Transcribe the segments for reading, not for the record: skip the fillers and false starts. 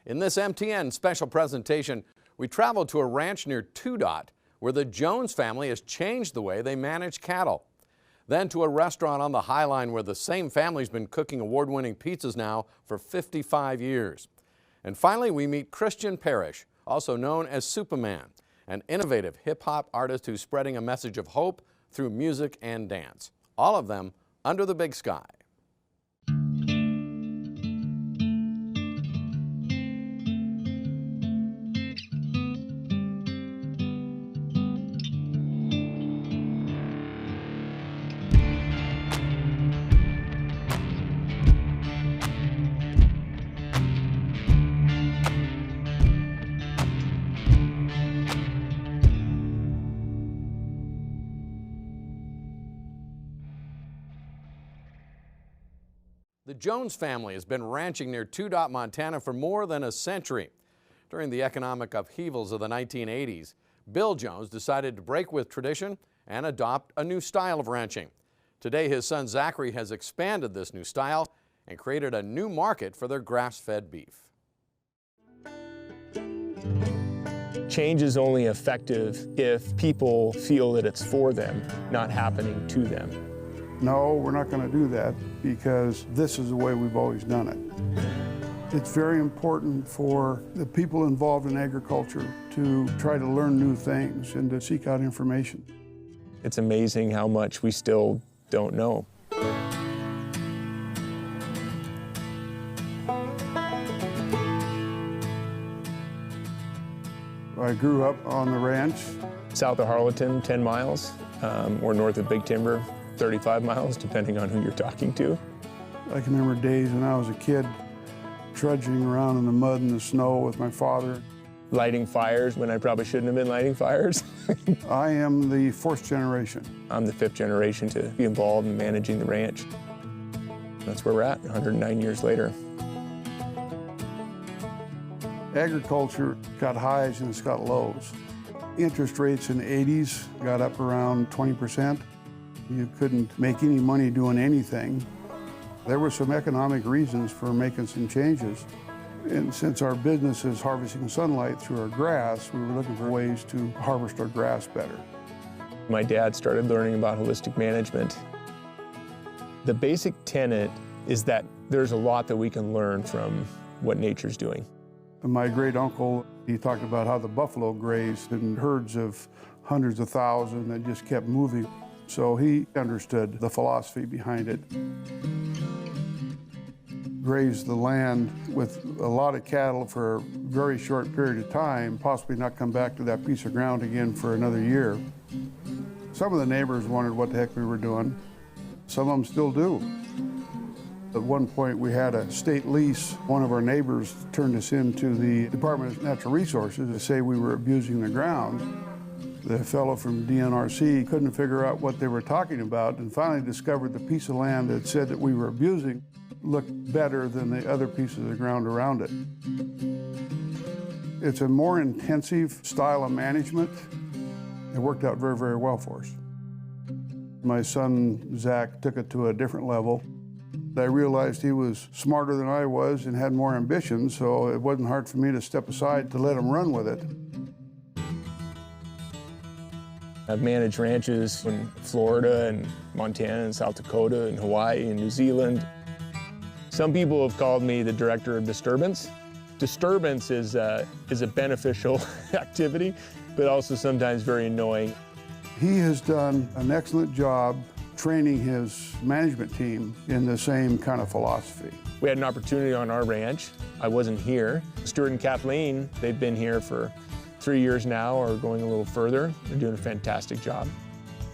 In this MTN special presentation, we traveled to a ranch near Two Dot where the Jones family has changed the way they manage cattle. Then to a restaurant on the High Line where the same family's been cooking award-winning pizzas now for 55 years. And finally, we meet Christian Parrish, also known as Superman, an innovative hip-hop artist who's spreading a message of hope through music and dance. All of them under the big sky. The Jones family has been ranching near Two Dot, Montana for more than a century. During the economic upheavals of the 1980s, Bill Jones decided to break with tradition and adopt a new style of ranching. Today, his son Zachary has expanded this new style and created a new market for their grass-fed beef. Change is only effective if people feel that it's for them, not happening to them. No, we're not going to do that because this is the way we've always done it. It's very important for the people involved in agriculture to try to learn new things and to seek out information. It's amazing how much we still don't know. I grew up on the ranch. South of Harleton, 10 miles, or north of Big Timber, 35 miles, depending on who you're talking to. I can remember days when I was a kid trudging around in the mud and the snow with my father. Lighting fires when I probably shouldn't have been lighting fires. I am the fourth generation. I'm the fifth generation to be involved in managing the ranch. That's where we're at, 109 years later. Agriculture got highs and it's got lows. Interest rates in the 80s got up around 20%. You couldn't make any money doing anything. There were some economic reasons for making some changes. And since our business is harvesting sunlight through our grass, we were looking for ways to harvest our grass better. My dad started learning about holistic management. The basic tenet is that there's a lot that we can learn from what nature's doing. My great uncle, he talked about how the buffalo grazed in herds of hundreds of thousands that just kept moving. So he understood the philosophy behind it. Grazed the land with a lot of cattle for a very short period of time, possibly not come back to that piece of ground again for another year. Some of the neighbors wondered what the heck we were doing. Some of them still do. At one point we had a state lease. One of our neighbors turned us into the Department of Natural Resources to say we were abusing the ground. The fellow from DNRC couldn't figure out what they were talking about and finally discovered the piece of land that said that we were abusing looked better than the other pieces of the ground around it. It's a more intensive style of management. It worked out very, very well for us. My son, Zach, took it to a different level. I realized he was smarter than I was and had more ambition, so it wasn't hard for me to step aside to let him run with it. I've managed ranches in Florida and Montana and South Dakota and Hawaii and New Zealand. Some people have called me the director of disturbance. Disturbance is a beneficial activity, but also sometimes very annoying. He has done an excellent job training his management team in the same kind of philosophy. We had an opportunity on our ranch. I wasn't here. Stuart and Kathleen, they've been here for 3 years now or going a little further. They're doing a fantastic job.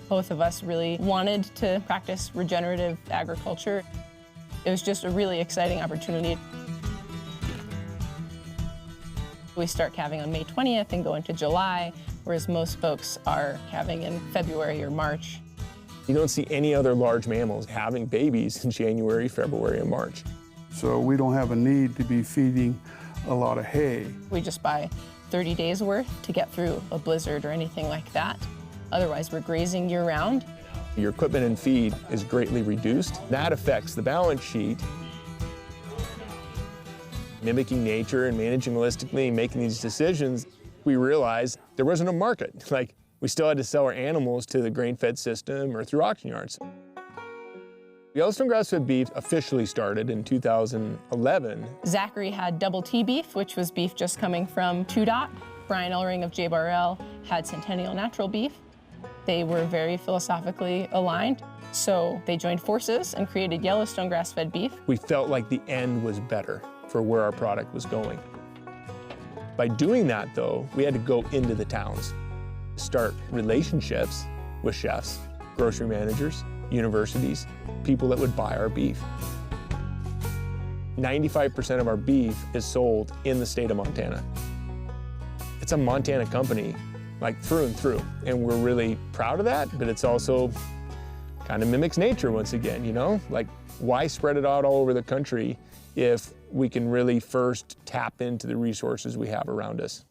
Both of us really wanted to practice regenerative agriculture. It was just a really exciting opportunity. We start calving on May 20th and go into July, whereas most folks are calving in February or March. You don't see any other large mammals having babies in January, February, and March. So we don't have a need to be feeding a lot of hay. We just buy 30 days worth to get through a blizzard or anything like that. Otherwise, we're grazing year-round. Your equipment and feed is greatly reduced. That affects the balance sheet. mimicking nature and managing holistically and making these decisions, we realized there wasn't a market. Like, we still had to sell our animals to the grain-fed system or through auction yards. Yellowstone grass-fed beef officially started in 2011. Zachary had double T beef, which was beef just coming from 2DOT. Brian Ellering of J-Bar-L had Centennial Natural Beef. They were very philosophically aligned, so they joined forces and created Yellowstone grass-fed beef. We felt like the end was better for where our product was going. By doing that, though, we had to go into the towns, start relationships with chefs, grocery managers, universities, people that would buy our beef. 95% of our beef is sold in the state of Montana. It's a Montana company, like through and through, and we're really proud of that, but it's also kind of mimics nature once again, you know? Like, why spread it out all over the country if we can really first tap into the resources we have around us?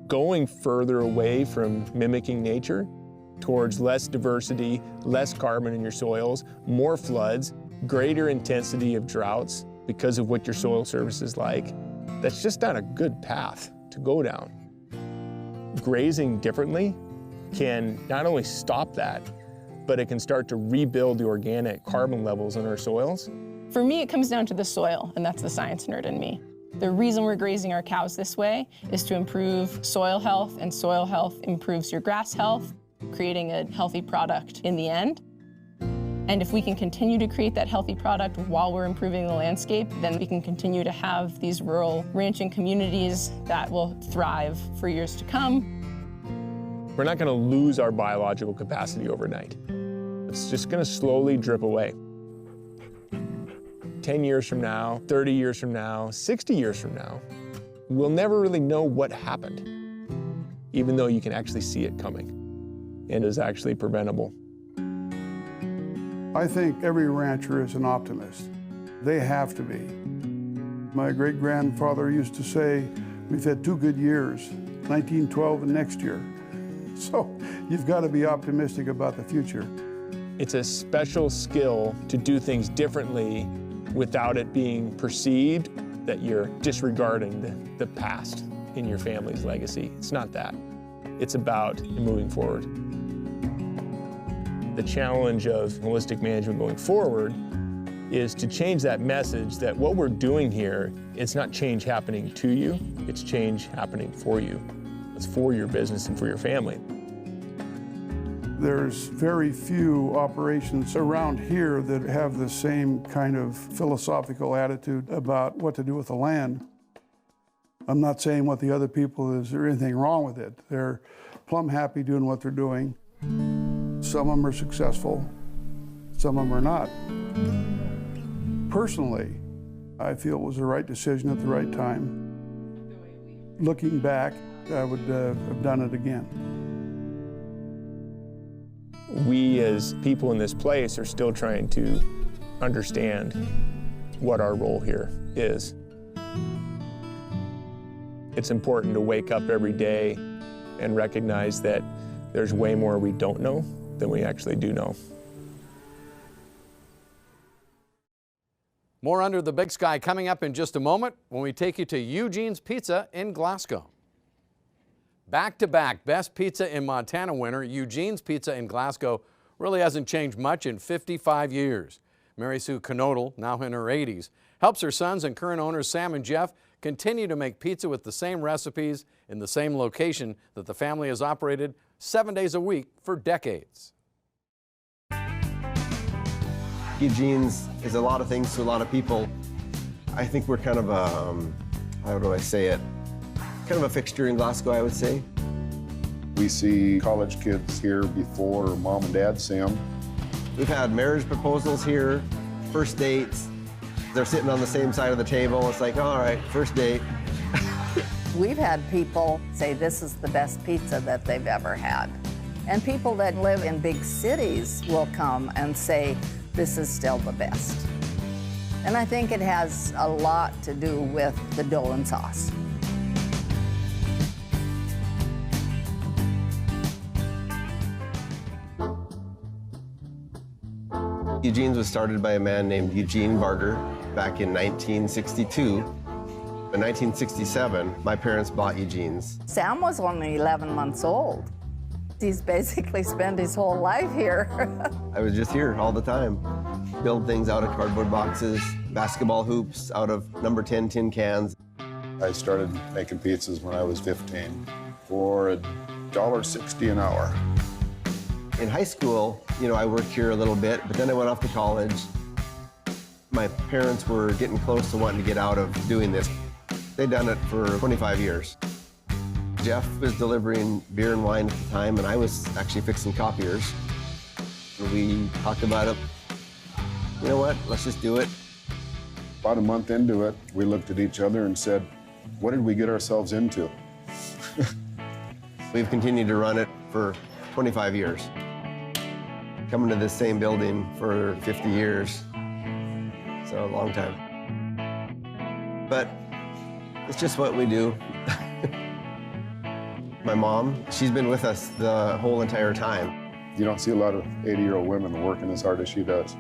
Going further away from mimicking nature towards less diversity, less carbon in your soils, more floods, greater intensity of droughts because of what your soil service is like, that's just not a good path to go down. Grazing differently can not only stop that, but it can start to rebuild the organic carbon levels in our soils. For me, it comes down to the soil, and that's the science nerd in me. The reason we're grazing our cows this way is to improve soil health, and soil health improves your grass health, creating a healthy product in the end. And if we can continue to create that healthy product while we're improving the landscape, then we can continue to have these rural ranching communities that will thrive for years to come. We're not going to lose our biological capacity overnight. It's just going to slowly drip away. 10 years from now, 30 years from now, 60 years from now, we'll never really know what happened, even though you can actually see it coming and is actually preventable. I think every rancher is an optimist. They have to be. My great-grandfather used to say, we've had 2 good years, 1912 and next year. So you've got to be optimistic about the future. It's a special skill to do things differently without it being perceived that you're disregarding the past in your family's legacy. It's not that. It's about moving forward. The challenge of holistic management going forward is to change that message that what we're doing here, it's not change happening to you, it's change happening for you. It's for your business and for your family. There's very few operations around here that have the same kind of philosophical attitude about what to do with the land. I'm not saying what the other people is or anything wrong with it. They're plumb happy doing what they're doing. Some of them are successful, some of them are not. Personally, I feel it was the right decision at the right time. Looking back, I would have done it again. We as people in this place are still trying to understand what our role here is. It's important to wake up every day and recognize that there's way more we don't know than we actually do know. More Under the Big Sky coming up in just a moment when we take you to Eugene's Pizza in Glasgow. Back-to-back Best Pizza in Montana winner, Eugene's Pizza in Glasgow really hasn't changed much in 55 years. Mary Sue Knodel, now in her 80s, helps her sons and current owners Sam and Jeff continue to make pizza with the same recipes in the same location that the family has operated 7 days a week for decades. Eugene's is a lot of things to a lot of people. I think we're kind of a, how do I say it? Kind of a fixture in Glasgow, I would say. We see college kids here before mom and dad see them. We've had marriage proposals here, first dates. They're sitting on the same side of the table. It's like, all right, first date. We've had people say this is the best pizza that they've ever had. And people that live in big cities will come and say, this is still the best. And I think it has a lot to do with the dough and sauce. Eugene's was started by a man named Eugene Barger back in 1962. In 1967, my parents bought Eugene's. Sam was only 11 months old. He's basically spent his whole life here. I was just here all the time. Build things out of cardboard boxes, basketball hoops out of number 10 tin cans. I started making pizzas when I was 15 for $1.60 an hour. In high school, I worked here a little bit, but then I went off to college. My parents were getting close to wanting to get out of doing this. They'd done it for 25 years. Jeff was delivering beer and wine at the time, and I was actually fixing copiers. We talked about it. You know what, let's just do it. About a month into it, we looked at each other and said, what did we get ourselves into? We've continued to run it for 25 years. Coming to this same building for 50 years. So a long time. But it's just what we do. My mom, she's been with us the whole entire time. You don't see a lot of 80-year-old women working as hard as she does.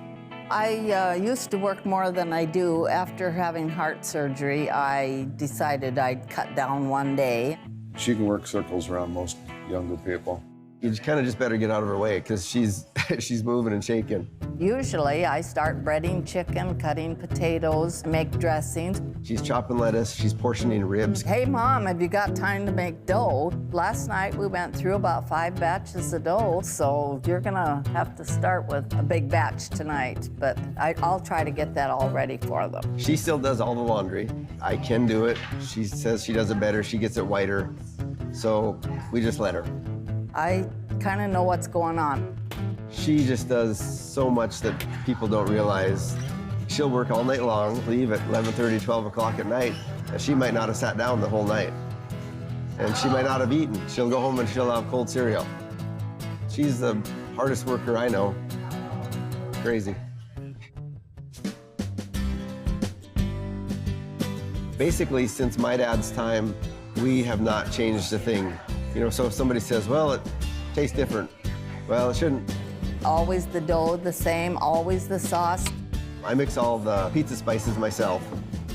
I used to work more than I do. After having heart surgery, I decided I'd cut down one day. She can work circles around most younger people. You kind of just better get out of her way because she's moving and shaking. Usually, I start breading chicken, cutting potatoes, make dressings. She's chopping lettuce, she's portioning ribs. Hey, Mom, have you got time to make dough? Last night, we went through about 5 batches of dough, so you're gonna have to start with a big batch tonight, but I'll try to get that all ready for them. She still does all the laundry. I can do it. She says she does it better, she gets it whiter, so we just let her. I kind of know what's going on. She just does so much that people don't realize. She'll work all night long, leave at 11:30, 12 o'clock at night, and she might not have sat down the whole night. And she might not have eaten. She'll go home and she'll have cold cereal. She's the hardest worker I know. Crazy. Basically, since my dad's time, we have not changed a thing. So if somebody says, well, it tastes different, well, it shouldn't. Always the dough the same, always the sauce. I mix all the pizza spices myself.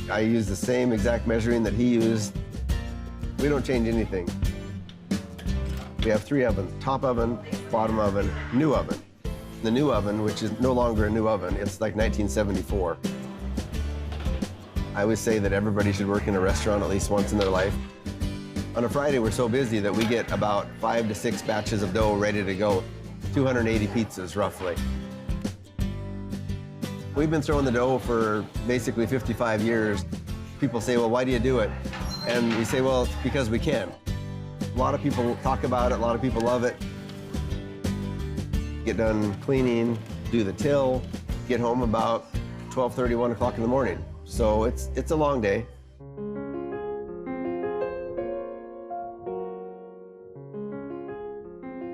I use the same exact measuring that he used. We don't change anything. We have 3 ovens, top oven, bottom oven, new oven. The new oven, which is no longer a new oven, it's like 1974. I always say that everybody should work in a restaurant at least once in their life. On a Friday, we're so busy that we get about 5 to 6 batches of dough ready to go, 280 pizzas, roughly. We've been throwing the dough for basically 55 years. People say, well, why do you do it? And we say, well, it's because we can. A lot of people talk about it, a lot of people love it. Get done cleaning, do the till, get home about 12:30, 1 o'clock in the morning. So it's a long day.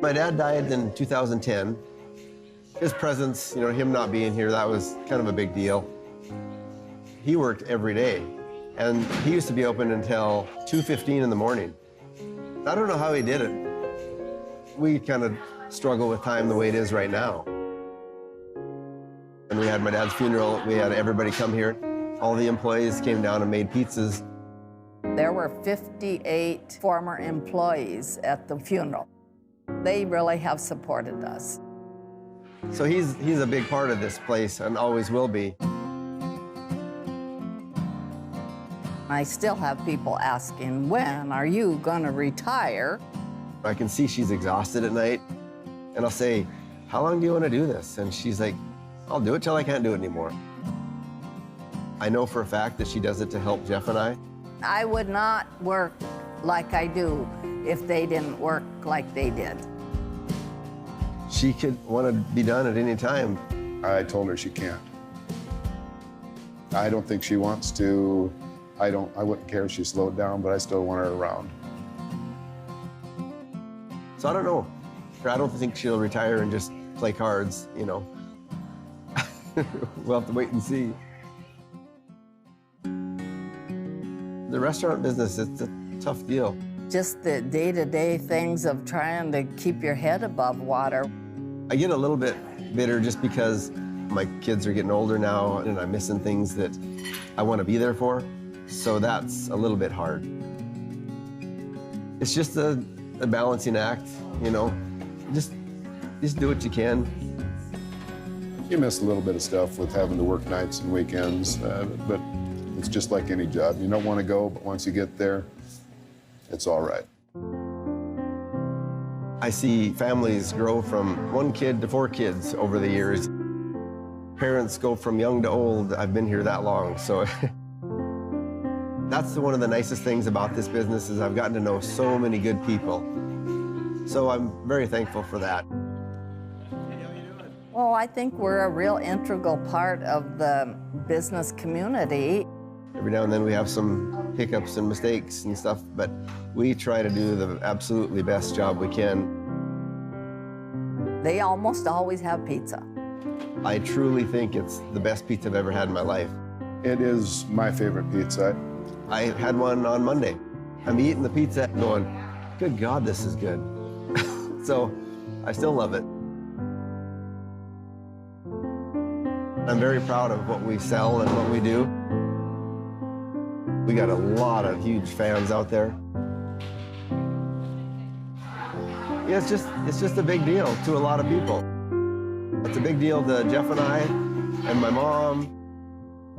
My dad died in 2010. His presence, him not being here, that was kind of a big deal. He worked every day, and he used to be open until 2:15 in the morning. I don't know how he did it. We kind of struggle with time the way it is right now. When we had my dad's funeral, we had everybody come here. All the employees came down and made pizzas. There were 58 former employees at the funeral. They really have supported us. So he's a big part of this place and always will be. I still have people asking, when are you gonna retire? I can see she's exhausted at night, and I'll say, how long do you want to do this? And she's like, I'll do it till I can't do it anymore. I know for a fact that she does it to help Jeff and I. I would not work like I do if they didn't work like they did. She could want to be done at any time. I told her she can't. I don't think she wants to. I wouldn't care if she slowed down, but I still want her around. So I don't know. I don't think she'll retire and just play cards, We'll have to wait and see. The restaurant business, it's a tough deal. Just the day-to-day things of trying to keep your head above water. I get a little bit bitter just because My kids are getting older now, and I'm missing things that I want to be there for, so that's a little bit hard. It's just a balancing act, you know. Just do what you can. You miss a little bit of stuff with having to work nights and weekends, but it's just like any job. You don't want to go, but once you get there, it's all right. I see families grow from 1 kid to 4 kids over the years. Parents go from young to old. I've been here that long, so that's one of the nicest things about this business is I've gotten to know so many good people. So I'm very thankful for that. Well, I think we're a real integral part of the business community. Every now and then we have some hiccups and mistakes and stuff, but we try to do the absolutely best job we can. They almost always have pizza. I truly think it's the best pizza I've ever had in my life. It is my favorite pizza. I had one on Monday. I'm eating the pizza going, good God, this is good. So I still love it. I'm very proud of what we sell and what we do. We got a lot of huge fans out there. Yeah, it's just a big deal to a lot of people. It's a big deal to Jeff and I, and my mom,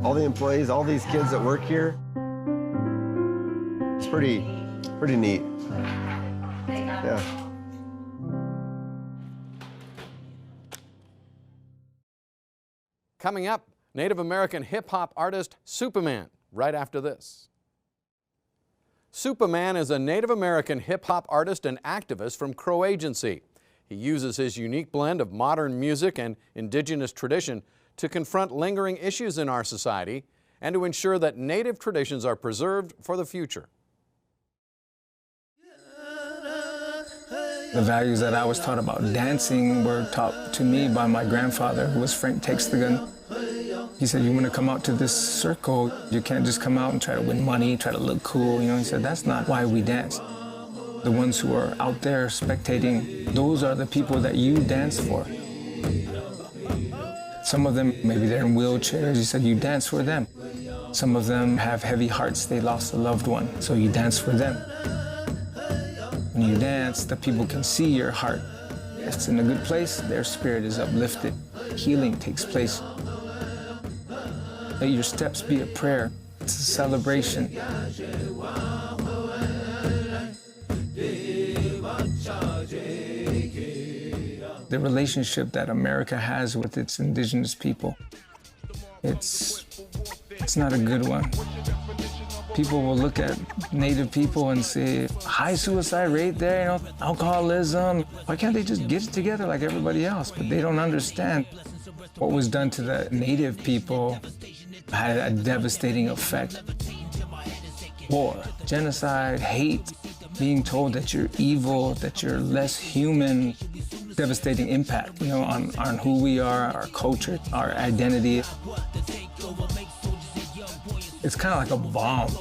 all the employees, all these kids that work here. It's pretty neat. Yeah. Coming up, Native American hip-hop artist Superman, right after this. Superman is a Native American hip-hop artist and activist from Crow Agency. He uses his unique blend of modern music and indigenous tradition to confront lingering issues in our society and to ensure that Native traditions are preserved for the future. The values that I was taught about dancing were taught to me by my grandfather, who was Frank Textigan. He said, you want to come out to this circle, you can't just come out and try to win money, try to look cool. You know, he said, that's not why we dance. The ones who are out there spectating, those are the people that you dance for. Some of them, maybe they're in wheelchairs. He said, you dance for them. Some of them have heavy hearts. They lost a loved one, so you dance for them. When you dance, the people can see your heart. If it's in a good place, their spirit is uplifted. Healing takes place. Let your steps be a prayer. It's a celebration. The relationship that America has with its indigenous people, it's not a good one. People will look at Native people and say, high suicide rate there, you know, alcoholism. Why can't they just get it together like everybody else? But they don't understand what was done to the Native people had a devastating effect. War, genocide, hate, being told that you're evil, that you're less human, devastating impact, you know, on who we are, our culture, our identity. It's kind of like a bomb.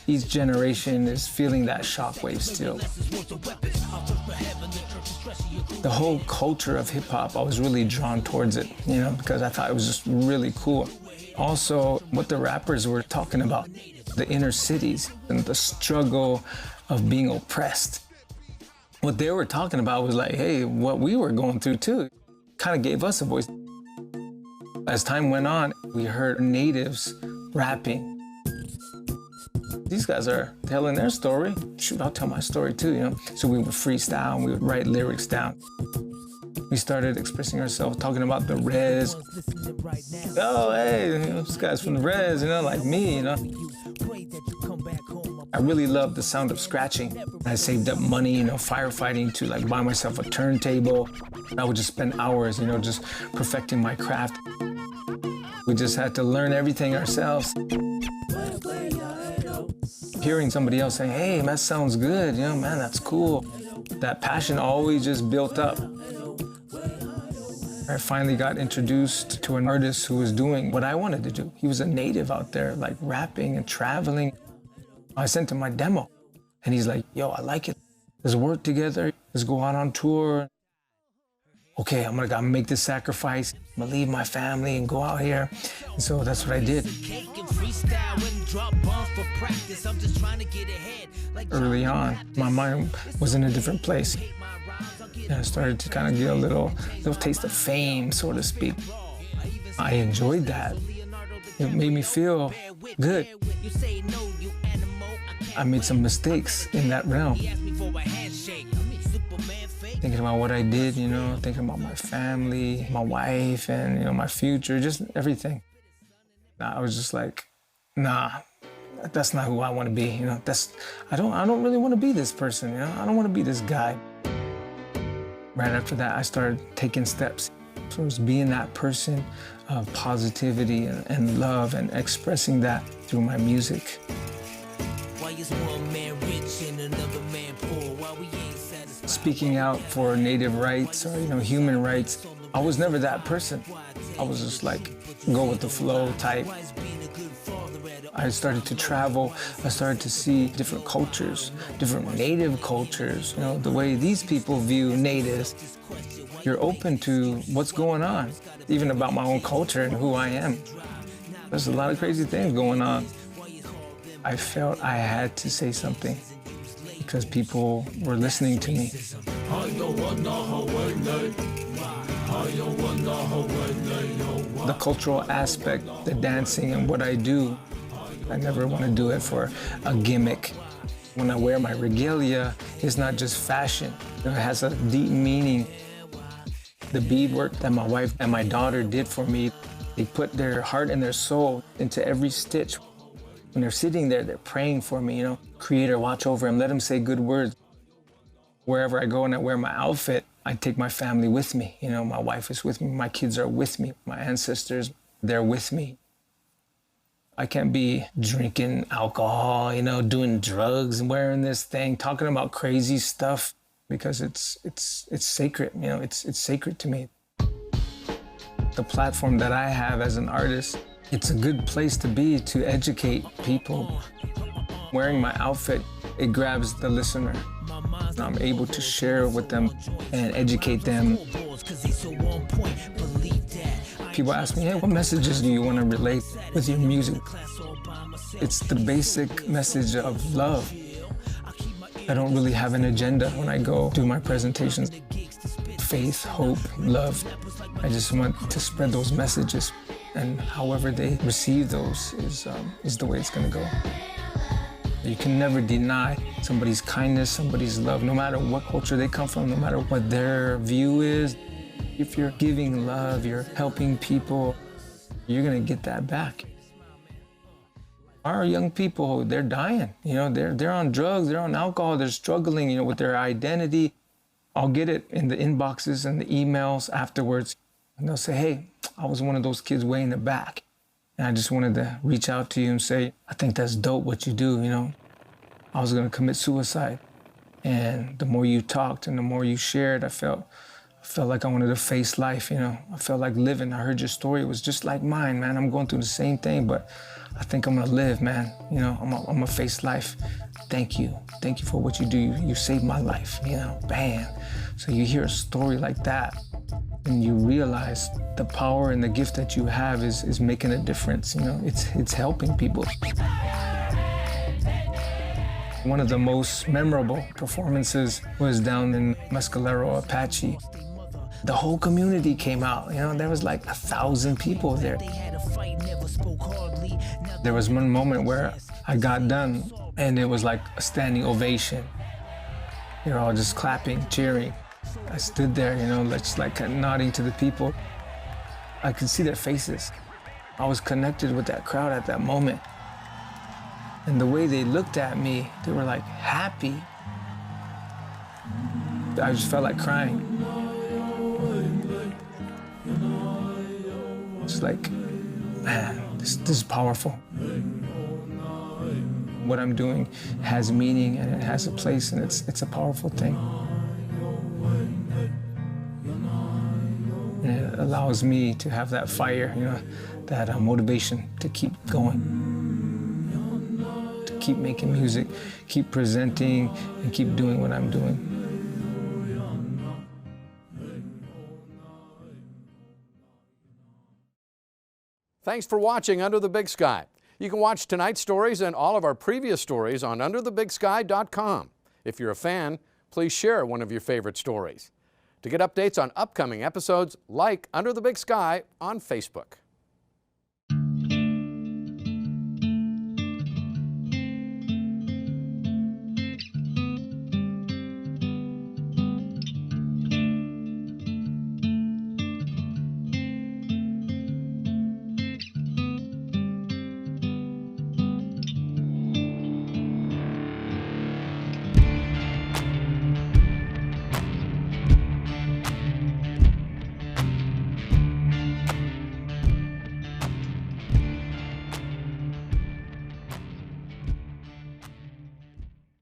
Each generation is feeling that shockwave still. The whole culture of hip hop, I was really drawn towards it, you know, because I thought it was just really cool. Also, what the rappers were talking about, the inner cities and the struggle of being oppressed. What they were talking about was like, hey, what we were going through too. Kind of gave us a voice. As time went on, we heard natives rapping. These guys are telling their story. Shoot, I'll tell my story too, you know? So we would freestyle and we would write lyrics down. We started expressing ourselves, talking about the res. Oh, hey, you know, this guy's from the res, you know, like me, you know? I really loved the sound of scratching. I saved up money, you know, firefighting to like buy myself a turntable. I would just spend hours, you know, just perfecting my craft. We just had to learn everything ourselves. Hearing somebody else saying, hey, that sounds good, you know, man, that's cool. That passion always just built up. I finally got introduced to an artist who was doing what I wanted to do. He was a native out there, like rapping and traveling. I sent him my demo, and he's like, yo, I like it. Let's work together. Let's go out on tour. Okay, I'm gonna make this sacrifice. I'm gonna leave my family and go out here. And so that's what I did. Early on, my mind was in a different place. And I started to kind of get a little taste of fame, so to speak. I enjoyed that. It made me feel good. I made some mistakes in that realm. Thinking about what I did, you know, thinking about my family, my wife, and, you know, my future, just everything. I was just like, nah, that's not who I want to be, you know. I don't really want to be this person, you know. I don't want to be this guy. Right after that, I started taking steps towards being that person of positivity and love and expressing that through my music. Speaking out for Native rights or, you know, human rights, I was never that person. I was just like, go with the flow type. I started to travel. I started to see different cultures, different Native cultures, you know, the way these people view natives. You're open to what's going on, even about my own culture and who I am. There's a lot of crazy things going on. I felt I had to say something because people were listening to me. The cultural aspect, the dancing and what I do, I never want to do it for a gimmick. When I wear my regalia, it's not just fashion. It has a deep meaning. The beadwork that my wife and my daughter did for me, they put their heart and their soul into every stitch. When they're sitting there, they're praying for me, you know. Creator, watch over him, let him say good words. Wherever I go and I wear my outfit, I take my family with me. You know, my wife is with me, my kids are with me, my ancestors, they're with me. I can't be drinking alcohol, you know, doing drugs and wearing this thing, talking about crazy stuff because it's sacred, you know, it's sacred to me. The platform that I have as an artist, it's a good place to be to educate people. Wearing my outfit, it grabs the listener. I'm able to share with them and educate them. People ask me, hey, what messages do you want to relate with your music? It's the basic message of love. I don't really have an agenda when I go do my presentations. Faith, hope, love. I just want to spread those messages. And however they receive those is the way it's going to go. You can never deny somebody's kindness, somebody's love, no matter what culture they come from, no matter what their view is. If you're giving love, you're helping people, you're going to get that back. Our young people, they're dying. You know, they're on drugs, they're on alcohol, they're struggling, you know, with their identity. I'll get it in the inboxes and the emails afterwards. And they'll say, hey, I was one of those kids way in the back. And I just wanted to reach out to you and say, I think that's dope what you do, you know. I was gonna commit suicide. And the more you talked and the more you shared, I felt like I wanted to face life, you know. I felt like living. I heard your story, it was just like mine, man. I'm going through the same thing, but I think I'm gonna live, man. You know, I'm gonna face life. Thank you for what you do. You saved my life, you know, bam. So you hear a story like that, and you realize the power and the gift that you have is making a difference, you know, it's helping people. One of the most memorable performances was down in Mescalero, Apache. The whole community came out, you know, there was like 1,000 people there. There was one moment where I got done and it was like a standing ovation. They were all just clapping, cheering. I stood there, you know, just like nodding to the people. I could see their faces. I was connected with that crowd at that moment. And the way they looked at me, they were like happy. I just felt like crying. It's like, man, this is powerful. What I'm doing has meaning and it has a place and it's a powerful thing. And it allows me to have that fire, you know, that motivation to keep going, to keep making music, keep presenting, and keep doing what I'm doing. Thanks for watching Under the Big Sky. You can watch tonight's stories and all of our previous stories on underthebigsky.com. If you're a fan, please share one of your favorite stories. To get updates on upcoming episodes, like Under the Big Sky on Facebook.